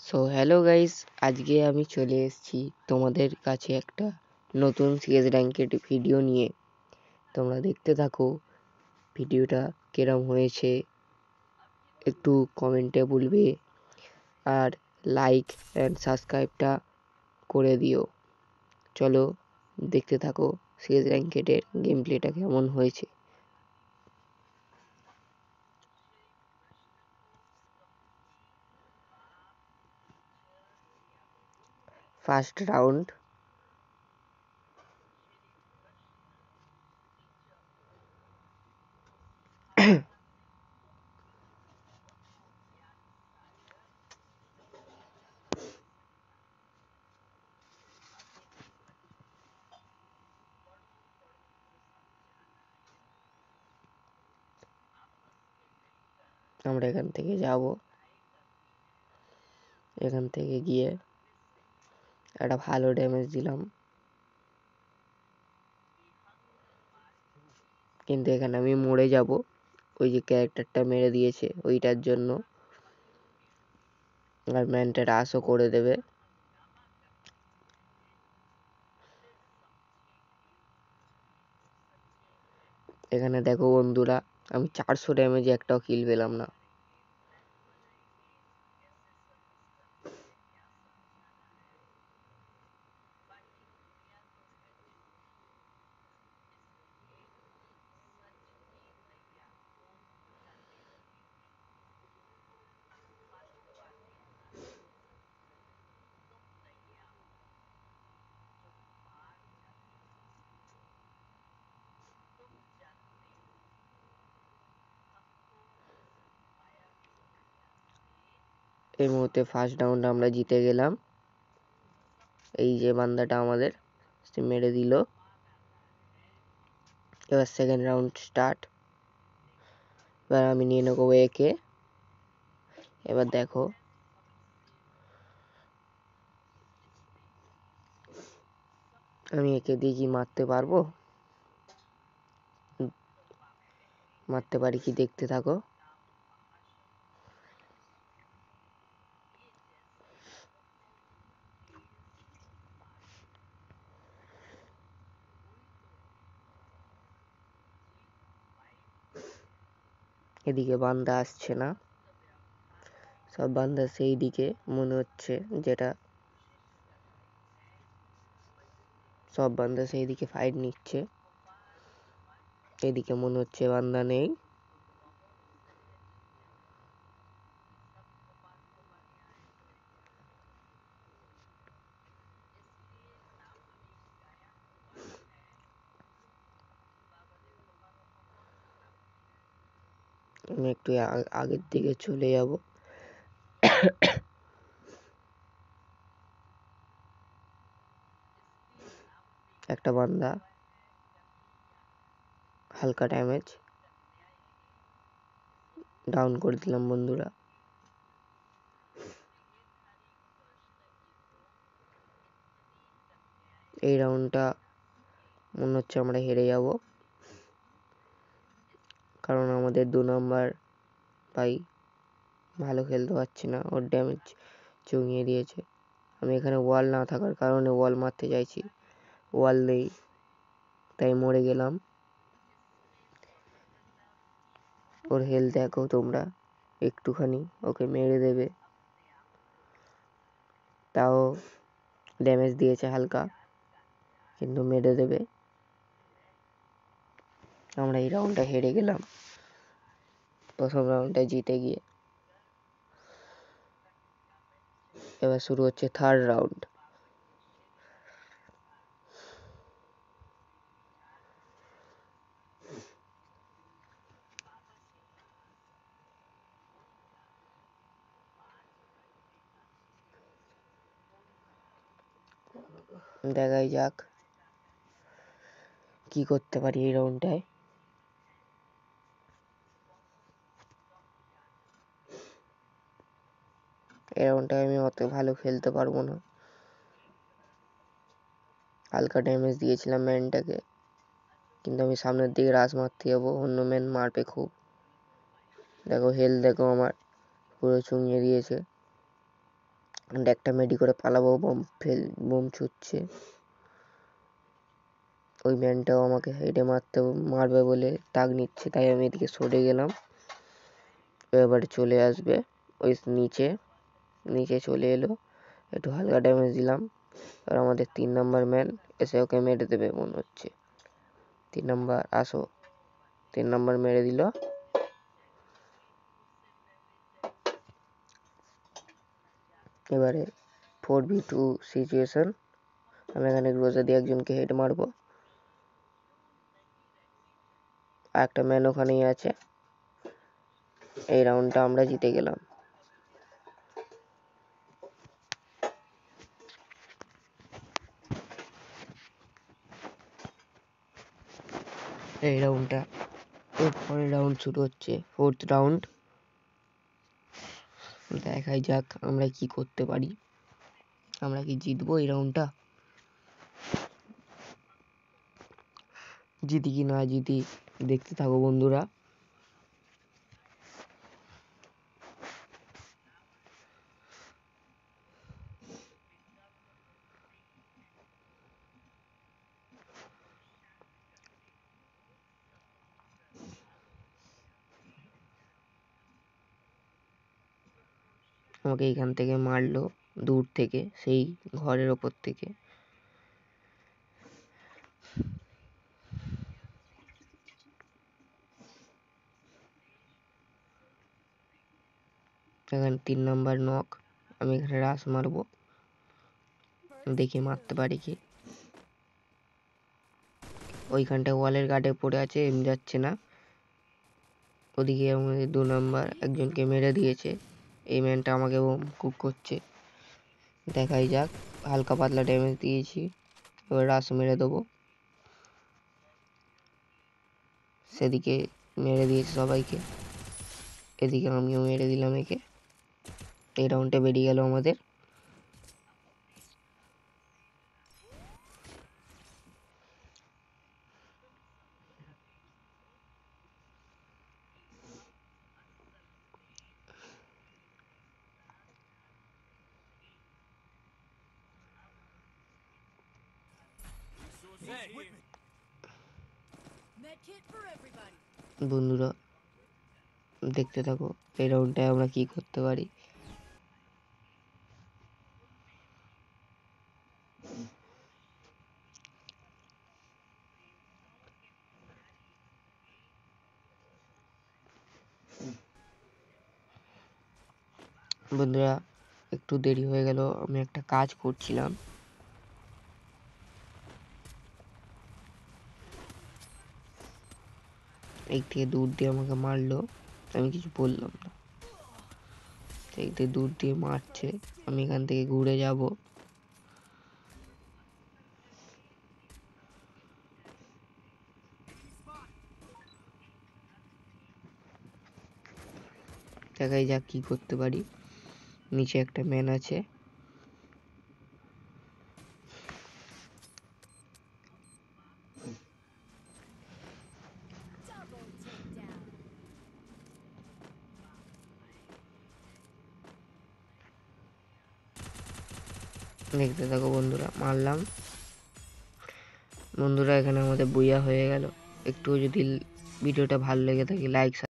So hello guys, আজকে আমি চলে এসেছি তোমাদের কাছে একটা নতুন সিএস র্যাঙ্কের ভিডিও নিয়ে। তোমরা দেখতে থাকো ভিডিওটা কেরম হয়েছে, একটু কমেন্টে বলবে আর লাইক অ্যান্ড সাবস্ক্রাইবটা করে দিও। চলো দেখতে থাকো সিএস র্যাঙ্কেটের গেম প্লেটা কেমন হয়েছে। ফার্স্ট রাউন্ড আমরা এখান থেকে যাব, এখান থেকে গিয়ে একটা ভালো ড্যামেজ দিলাম, কিন্তু এখানে আমি মরে যাব। ওই যে ক্যারেক্টারটা মেরে দিয়েছে ওইটার জন্য, আর ম্যানটা রাশও করে দেবে। এখানে দেখো বন্ধুরা, আমি 400 ড্যামেজে একটাও কিল পেলাম না। এই মুহূর্তে ফার্স্ট রাউন্ড আমরা জিতে গেলাম। এই যে বান্দাটা আমাদের সে মেরে দিল। এবার সেকেন্ড রাউন্ড স্টার্ট। এবার আমি নিয়ে নেবো একে। এবার দেখো আমি একে দিয়ে কি মারতে পারবো, মারতে পারি কি দেখতে থাকো। এদিকে বান্দা আসছে না, সব বান্দা সেই দিকে মনে হচ্ছে, যেটা সব বান্দা সেই দিকে ফাইট নিচ্ছে। এদিকে মনে হচ্ছে বান্দা নেই। আমি একটু আগের দিকে চলে যাব। একটা বান্দা হালকা ড্যামেজ, ডাউন করে দিলাম বন্ধুরা। এই রাউন্ডটা মনে হচ্ছে আমরা হেরে যাব, কারণ আমাদের 2 নাম্বার ভাই ভালো খেলতে পারছে না, ওর ড্যামেজ চঙিয়ে দিয়েছে। আমি এখানে ওয়াল না থাকার কারণে ওয়াল মারতে চাইছি, ওয়াল নেই তাই মরে গেলাম। ওর হেলথ দেখো তোমরা, একটুখানি ওকে মেরে দেবে, তাও ড্যামেজ দিয়েছে হালকা, কিন্তু মেরে দেবে। আমরা এই রাউন্ডটা হেরে গেলাম প্রথম রাউন্ডটা জিতে গিয়ে। এবার শুরু হচ্ছে থার্ড রাউন্ড। দেখাই যাক কি করতে পারি এই রাউন্ডটায়। এই রাউন্ডটায় আমি অত ভালো খেলতে পারবো না, হালকা ড্যামেজ দিয়েছিলাম ম্যানটাকে, কিন্তু আমি সামনের দিকে রাশ মারতে যাবো, অন্য ম্যান মারবে খুব। দেখো হেলথ দেখো আমার পুরো চুঙিয়ে দিয়েছে। একটা মেডি করে পালাবো, বোম ছুটছে। ওই ম্যানটাও আমাকে হেডে মারবে বলে তাক নিচ্ছে, তাই আমি এদিকে সরে গেলাম। এবারে চলে আসবে ওই নিচে চলে এলো, একটু হালকা ড্যামেজ দিলাম। আর আমাদের 3 নাম্বার ম্যান এসে ওকে মেরে দেবে মনে হচ্ছে। 3 নাম্বার আসো, 3 নাম্বার মেরে দিল। এবারে 4v2 সিচুয়েশন। আমি এখানে গ্রোজা দিয়ে একজনকে হেড মারবো, আর একটা ম্যান ওখানেই আছে। এই রাউন্ডটা আমরা জিতে গেলাম। এই রাউন্ডটা, পরের রাউন্ড শুরু হচ্ছে, 4th রাউন্ড। দেখাই যাক আমরা কি করতে পারি, আমরা কি জিতবো এই রাউন্ডটা। জিতি কি না জিতি দেখতে থাকো বন্ধুরা। আমাকে এখান থেকে মারলো, দূর থেকে, সেই ঘরের ওপর থেকে। এখানে 3 নাম্বার নক। আমি এখানে রাশ মারবো, দেখি মারতে পারি কি। ওইখানটা ওয়ালের গার্ডে পড়ে আছে, যাচ্ছে না। ওদিকে আমাদের 2 নাম্বার একজনকে মেরে দিয়েছে। এই ম্যানটা আমাকে কুক করছে, দেখাই যাক। হালকা পাতলা ড্যামেজ দিয়েছি, এবার রাশ মেরে দেবো। সেদিকে মেরে দিয়েছে সবাইকে, এদিকে আমিও মেরে দিলাম একে। এই রাউন্ডে বেরিয়ে গেল আমাদের। বন্ধুরা দেখতে থাকো, এই রাউন্ডটায় আমরা কি করতে পারি। বন্ধুরা একটু দেরি হয়ে গেল, আমি একটা কাজ করছিলাম। এই থেকে দূর দিয়ে আমাকে মারলো, আমি কিছু বললাম না। এই থেকে দূর দিয়ে মারছে, আমি এখান থেকে ঘুরে যাব। দেখাই যাক কি করতে পারি। নিচে একটা ম্যান আছে, দেখতে থাকো বন্ধুরা। মারলাম। বন্ধুরা এখানে আমাদের বুইয়া হয়ে গেল। একটু যদি ভিডিওটা ভালো লেগে থাকে লাইক